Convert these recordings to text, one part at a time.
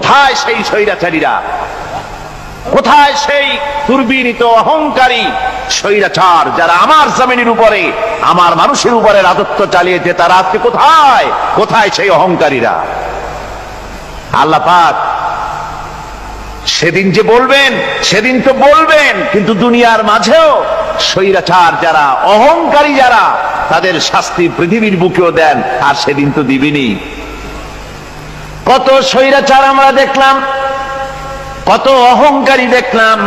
কোথায় সেই স্বৈরাচারীরা? কোথায় সেই দুর্বিনীত অহংকারী স্বৈরাচার যারা আমার জমিনের উপরে, আমার মানুষের উপরে রাজত্ব চালিয়েছে? তারা আজকে কোথায়? কোথায় সেই অহংকারীরা? আল্লাহ পাক সেদিন যে বলবেন, সেদিন তো বলবেন, কিন্তু দুনিয়ার মাঝেও স্বৈরাচার যারা, অহংকারী যারা, তাদের শাস্তি পৃথিবীর বুকেও দেন, আর সেদিন তো দিবেনি। কত স্বৈরাচার আমরা দেখলাম, কত অহংকারী দেখলাম,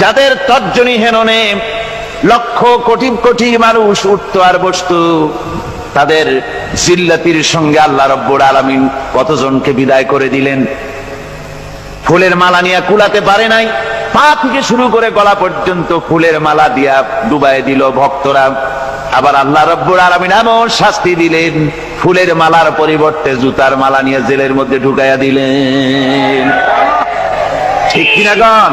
যাদের তর্জনী হেননে লক্ষ কোটি কোটি মানুষ উঠত আর বসত। তাদের জিল্লাতির সঙ্গে আল্লাহ রব্বুল আলামিন কতজনকে বিদায় করে দিলেন। ফুলের মালা নিয়ে কুলাতে পারে নাই, পা থেকে শুরু করে গলা পর্যন্ত ফুলের মালা দিয়া ডুবাই দিল ভক্তরা। আবার আল্লাহ রব্বুল আলামিন এমন শাস্তি দিলেন, ফুলের মালার পরিবর্তে জুতার মালা নিয়ে জেলের মধ্যে ঢুকাইয়া দিলেন। ঠিক কিনা গণ?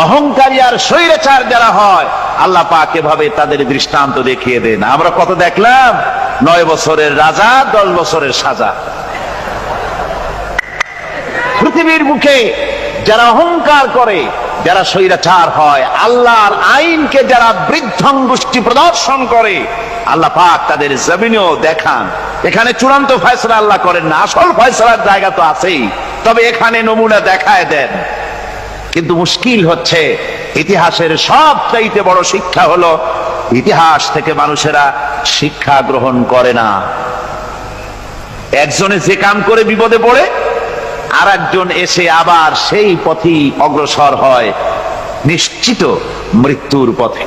অহংকারী আর স্বৈরাচার যারা হয়, আল্লাহ পাক এভাবে তাদের দৃষ্টান্ত দেখিয়ে দেন। আমরা কত দেখলাম, 9 বছরের রাজা, 10 বছরের সাজা। পৃথিবীর মুখে যারা অহংকার করে, যারা স্বৈরাচার হয়, আল্লাহর আইনকে যারা বৃদ্ধঙ্গুষ্টি প্রদর্শন করে, আল্লাহ পাক তাদের জমিনেও দেখান। এখানে চূড়ান্ত ফয়সালা আল্লাহ করেন না, আসল ফয়সালার জায়গা তো আছেই, তবে এখানে নমুনা দেখায় দেন। কিন্তু মুশকিল হচ্ছে, ইতিহাসের সবচাইতে বড় শিক্ষা হলো, ইতিহাস থেকে মানুষেরা শিক্ষা গ্রহণ করে না। একজনে যে কাম করে বিপদে পড়ে, আর একজন এসে আবার সেই পথেই অগ্রসর হয় নিশ্চিত মৃত্যুর পথে।